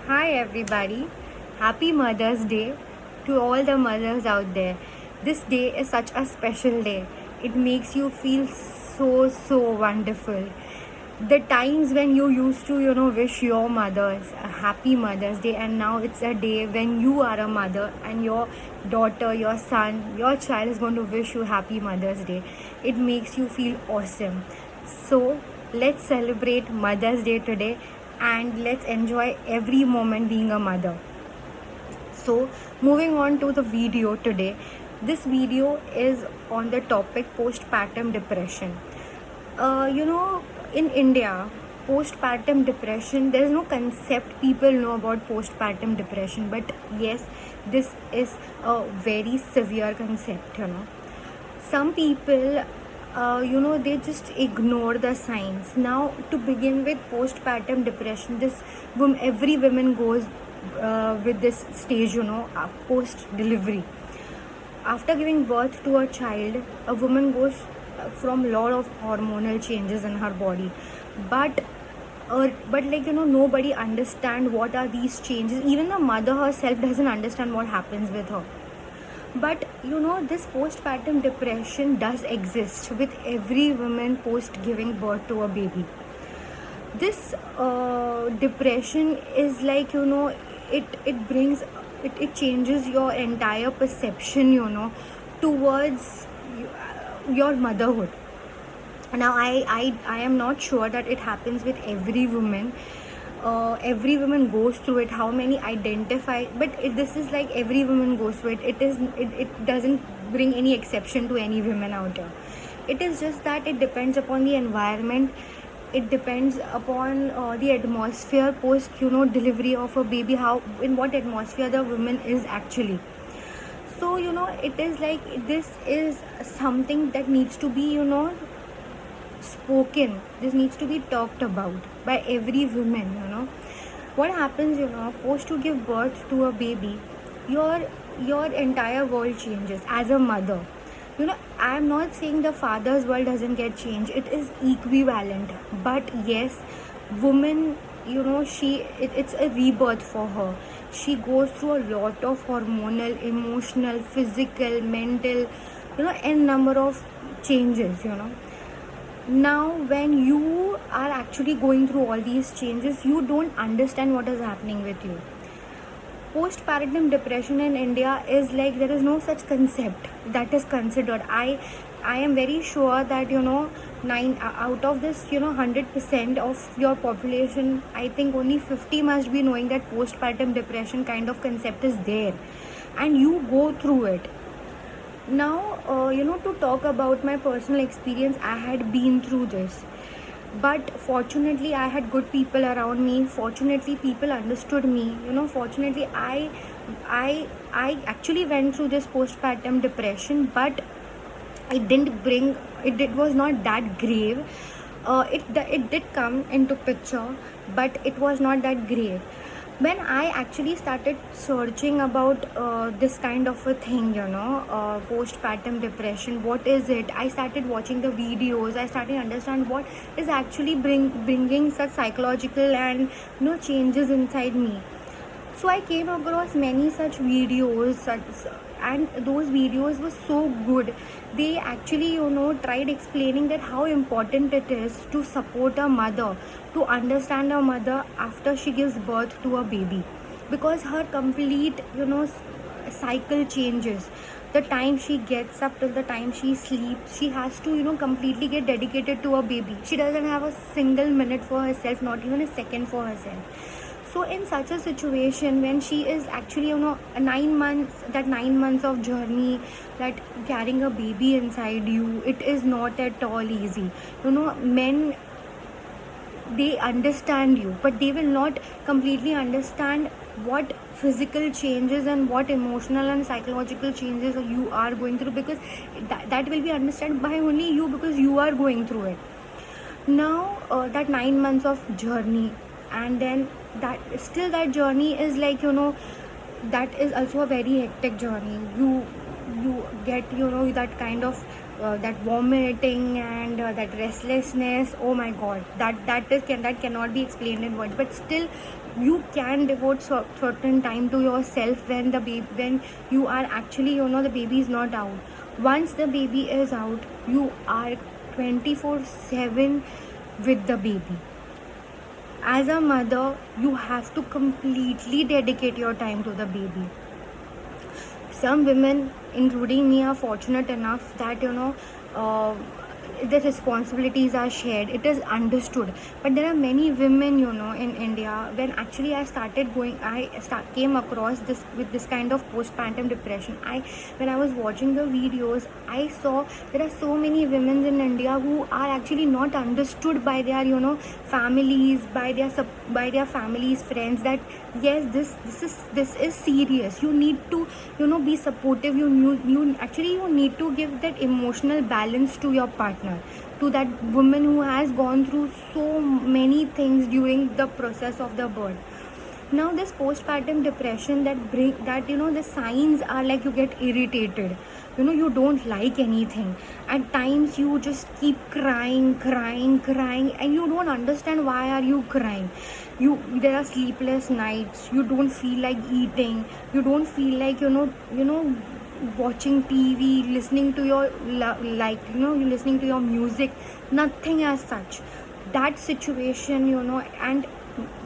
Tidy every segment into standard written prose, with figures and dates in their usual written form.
Hi everybody, happy Mother's Day to all the mothers out there. This day is such a special day. It makes you feel so wonderful. The times when you used to, wish your mothers a happy Mother's Day, and now it's a day when you are a mother and your daughter, your son, your child is going to wish you happy Mother's Day. It makes you feel awesome. So let's celebrate Mother's Day today and let's enjoy every moment being a mother. So, moving on to the video today. This video is on the topic postpartum depression. In India, postpartum depression, there's no concept people know about postpartum depression, but yes, this is a very severe concept. Some people they just ignore the signs. Now, to begin with, postpartum depression, every woman goes with this stage, post delivery. After giving birth to a child, a woman goes from a lot of hormonal changes in her body, but nobody understand what are these changes. Even the mother herself doesn't understand what happens with her. But this postpartum depression does exist with every woman post giving birth to a baby. This depression is like, it changes your entire perception, towards your motherhood. Now I am not sure that it happens with every woman. Every woman goes through it. How many identify, but this is like every woman goes through it. It doesn't bring any exception to any women out there. It is just that it depends upon the environment. It depends upon the atmosphere post delivery of a baby, how in what atmosphere the woman is actually. So it is like this is something that needs to be spoken. This needs to be talked about by every woman. What happens, post to give birth to a baby, your entire world changes as a mother. I am not saying the father's world doesn't get changed. It is equivalent. But yes, woman, it's a rebirth for her. She goes through a lot of hormonal, emotional, physical, mental, n number of changes. Now when you are actually going through all these changes, you don't understand what is happening with you. Postpartum depression in India is like there is no such concept that is considered. I am very sure that 9 out of this 100% of your population, I think only 50 must be knowing that postpartum depression kind of concept is there, and you go through it. Now, to talk about my personal experience, I had been through this. But fortunately, I had good people around me. Fortunately, people understood me. Fortunately, I actually went through this postpartum depression, but it didn't bring. It was not that grave. It did come into picture, but it was not that grave. When I actually started searching about this kind of a thing, postpartum depression, what is it? I started watching the videos. I started to understand what is actually bringing such psychological and changes inside me. So I came across many such videos, and those videos were so good. They actually tried explaining that how important it is to support a mother, to understand a mother after she gives birth to a baby, because her complete cycle changes. The time she gets up till the time she sleeps, she has to completely get dedicated to a baby. She doesn't have a single minute for herself, not even a second for herself. So in such a situation, when she is actually 9 months, that 9 months of journey, that carrying a baby inside you, it is not at all easy. Men, they understand you, but they will not completely understand what physical changes and what emotional and psychological changes you are going through, because that will be understood by only you, because you are going through it. Now that 9 months of journey, and then that journey is like that is also a very hectic journey. You get that kind of that vomiting and that restlessness. Oh my god, that cannot be explained in words. But still, You can devote certain time to yourself when when you are actually, the baby is not out. Once the baby is out, you are 24/7 with the baby. As a mother, you have to completely dedicate your time to the baby. Some women, including me, are fortunate enough that the responsibilities are shared, it is understood. But there are many women, in India, when actually came across this with this kind of postpartum depression. When I was watching the videos, I saw there are so many women in India who are actually not understood by their families, by their families, friends, that yes, this is serious. You need to be supportive. You need to give that emotional balance to your partner, to that woman who has gone through so many things during the process of the birth. Now this postpartum depression, the signs are like you get irritated, you don't like anything. At times you just keep crying, and you don't understand why are you crying. There are sleepless nights, you don't feel like eating, you don't feel like watching TV, listening to your listening to your music, nothing as such. That situation, and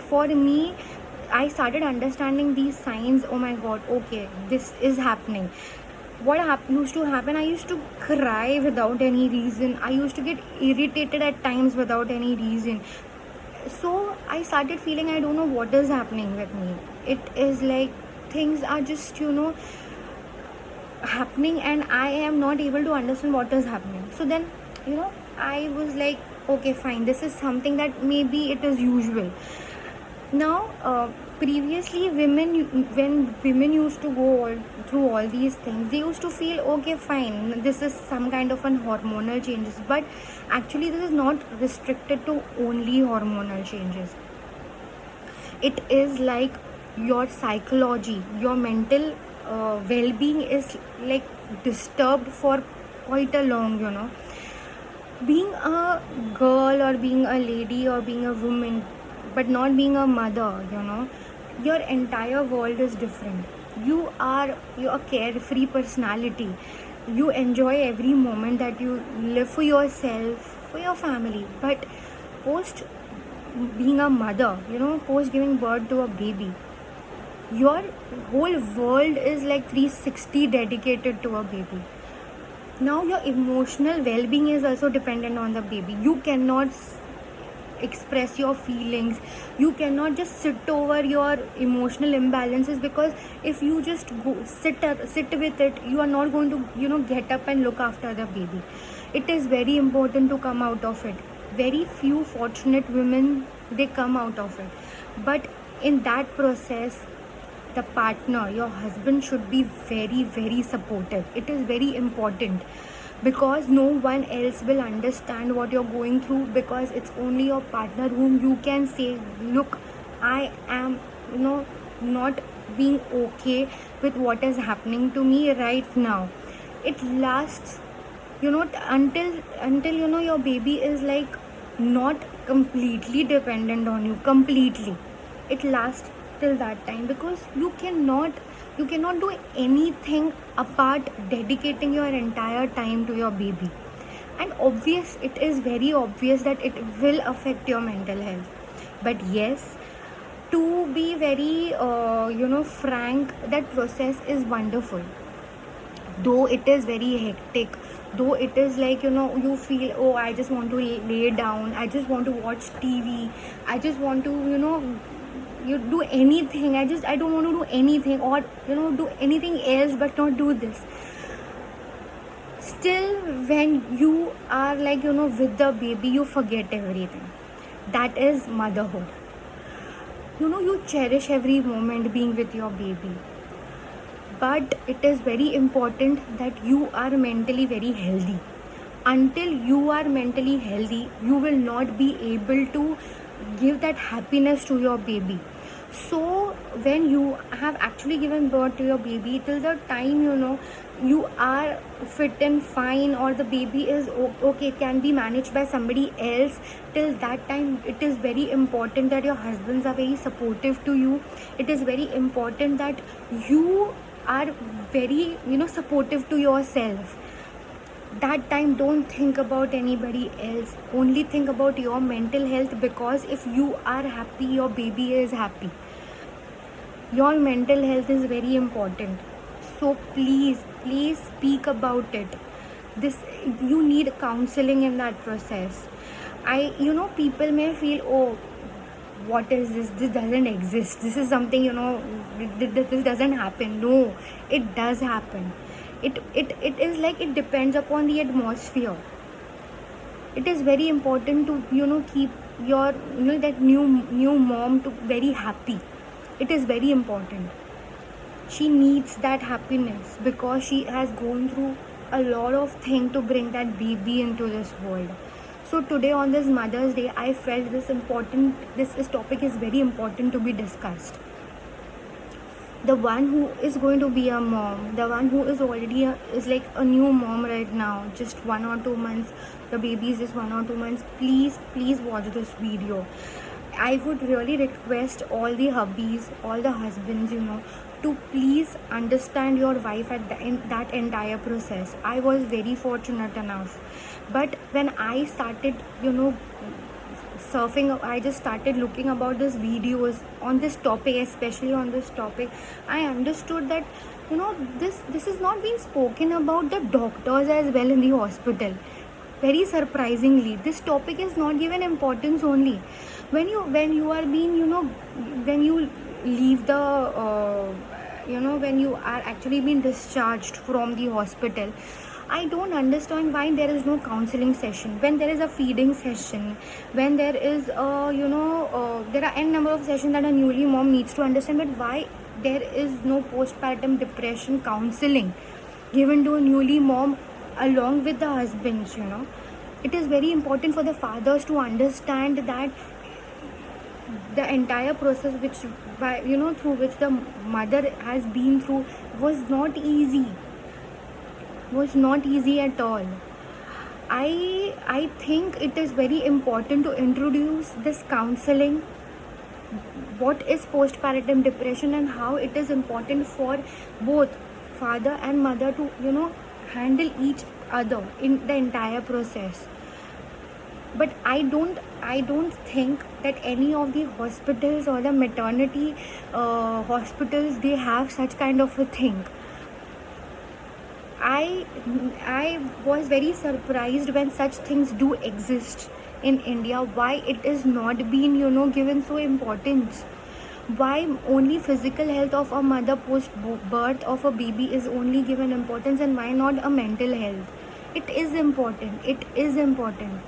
for me, I started understanding these signs. Oh my god, okay, this is happening. What used to happen, I used to cry without any reason. I used to get irritated at times without any reason. So I started feeling, I don't know what is happening with me. It is like things are just happening, and I am not able to understand what is happening. So then I was like, okay, fine, this is something that maybe it is usual. Now previously, when women used to go through all these things, they used to feel, okay, fine, this is some kind of an hormonal changes. But actually this is not restricted to only hormonal changes. It is like your psychology, your mental well-being is like disturbed for quite a long. Being a girl, or being a lady, or being a woman, but not being a mother, your entire world is different. You're a carefree personality. You enjoy every moment that you live for yourself, for your family. But post being a mother, post giving birth to a baby, your whole world is like 360 dedicated to a baby. Now your emotional well-being is also dependent on the baby. You cannot express your feelings, you cannot just sit over your emotional imbalances, because if you just go sit with it, you are not going to get up and look after the baby. It is very important to come out of it. Very few fortunate women, they come out of it. But in that process, the partner, your husband, should be very, very supportive. It is very important, because no one else will understand what you're going through, because it's only your partner whom you can say, look, I am not being okay with what is happening to me right now. It lasts until your baby is like not completely dependent on you completely. It lasts till that time, because you cannot do anything apart dedicating your entire time to your baby. And it is very obvious that it will affect your mental health. But yes, to be very frank, that process is wonderful, though it is very hectic, though it is like you feel, oh, I just want to lay down, I just want to watch TV, I just want to you do anything, I don't want to do anything, or do anything else but not do this. Still, when you are like with the baby, you forget everything. That is motherhood. You cherish every moment being with your baby. But it is very important that you are mentally very healthy. Until you are mentally healthy, you will not be able to give that happiness to your baby. So when you have actually given birth to your baby, till the time you are fit and fine, or the baby is okay, it can be managed by somebody else. Till that time, it is very important that your husbands are very supportive to you. It is very important that you are very supportive to yourself. That time, don't think about anybody else, only think about your mental health, because if you are happy, your baby is happy. Your mental health is very important. So please speak about it. This, you need counseling in that process. People may feel, oh, what is this doesn't exist, this is something, this doesn't happen. No, it does happen. It is like, it depends upon the atmosphere. It is very important to keep your that new mom to very happy. It is very important. She needs that happiness, because she has gone through a lot of things to bring that baby into this world. So today, on this Mother's Day, I felt this topic is very important to be discussed. The one who is going to be a mom, the one who is already is like a new mom right now, just 1 or 2 months, the baby is just 1 or 2 months, please watch this video. I would really request all the hubbies, all the husbands, to please understand your wife in that entire process. I was very fortunate enough, but when I started surfing, I just started looking about these videos on this topic, especially on this topic. I understood that this is not being spoken about the doctors as well in the hospital. Very surprisingly, this topic is not given importance. Only when you are being when you leave the when you are actually being discharged from the hospital, I don't understand why there is no counseling session, when there is a feeding session, when there is there are n number of sessions that a newly mom needs to understand. But why there is no postpartum depression counseling given to a newly mom along with the husbands? It is very important for the fathers to understand that the entire process through which the mother has been through was not easy at all. I think it is very important to introduce this counseling, what is postpartum depression, and how it is important for both father and mother to handle each other in the entire process. But I don't think that any of the hospitals or the maternity hospitals, they have such kind of a thing. I was very surprised when such things do exist in India. Why it is not being given so importance? Why only physical health of a mother post birth of a baby is only given importance, and why not a mental health? It is important,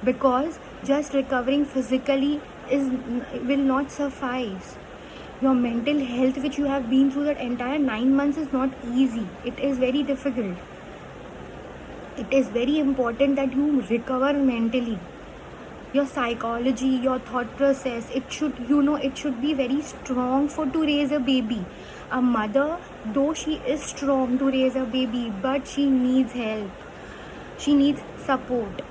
because just recovering physically will not suffice. Your mental health, which you have been through that entire 9 months, is not easy. It is very difficult. It is very important that you recover mentally. Your psychology, your thought process, it should be very strong to raise a baby. A mother, though she is strong to raise a baby, but she needs help. She needs support.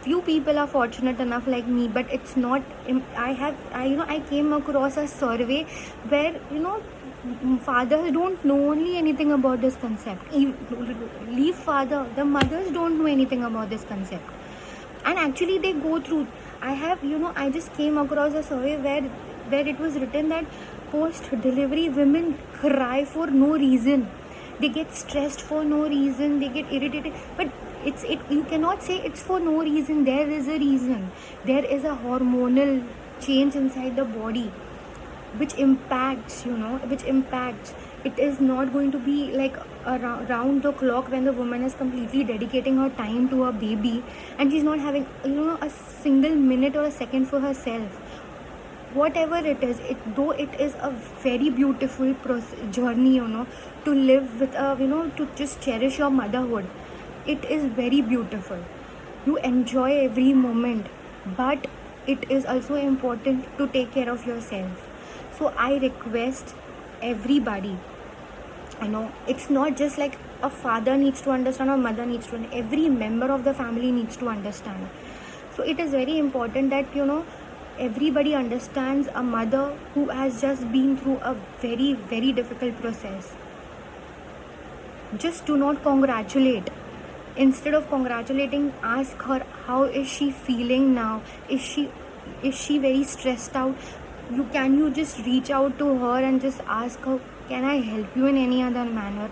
Few people are fortunate enough like me, but it's not. I came across a survey where fathers don't know only anything about this concept. Leave father, the mothers don't know anything about this concept, and actually they go through. I just came across a survey where it was written that post delivery women cry for no reason. They get stressed for no reason, they get irritated, but you cannot say it's for no reason. There is a reason. There is a hormonal change inside the body which impacts. It is not going to be like around the clock when the woman is completely dedicating her time to a baby and she's not having a single minute or a second for herself. Whatever it is, though it is a very beautiful journey, to live with to just cherish your motherhood. It is very beautiful. You enjoy every moment, but it is also important to take care of yourself. So I request everybody, it's not just like a father needs to understand or mother needs to, every member of the family needs to understand. So it is very important that everybody understands a mother who has just been through a very, very difficult process. Just do not congratulate. Instead of congratulating, ask her how is she feeling now. Is she very stressed out? You just reach out to her and just ask her, can I help you in any other manner?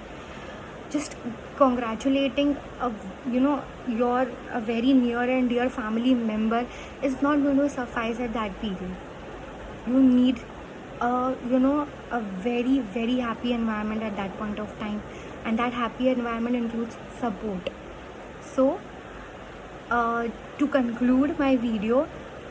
Just congratulating your a very near and dear family member is not going to suffice at that period. You need a very, very happy environment at that point of time, and that happy environment includes support. So to conclude my video,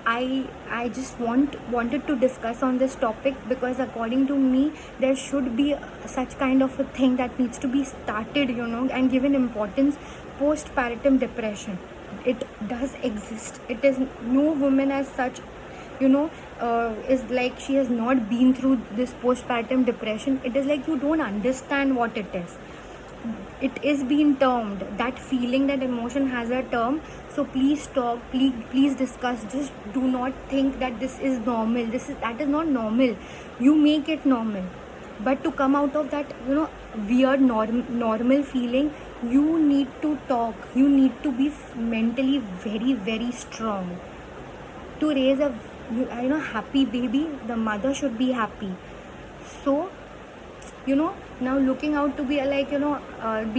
I just wanted to discuss on this topic, because according to me there should be such kind of a thing that needs to be started, and given importance. Postpartum depression, it does exist. It is no woman as such is like she has not been through this postpartum depression. It is like you don't understand what it is. It is being termed, that feeling, that emotion has a term. So please talk, please discuss. Just do not think that this is normal. That is not normal. You make it normal, but to come out of that weird normal feeling, you need to talk. You need to be mentally very, very strong to raise a happy baby. The mother should be happy. So now looking out to be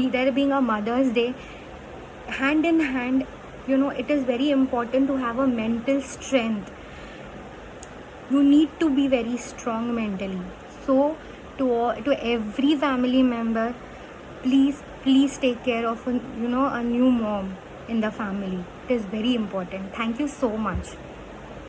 there being a Mother's Day, hand in hand, it is very important to have a mental strength. You need to be very strong mentally. So to every family member, please take care of a new mom in the family. It is very important. Thank you so much.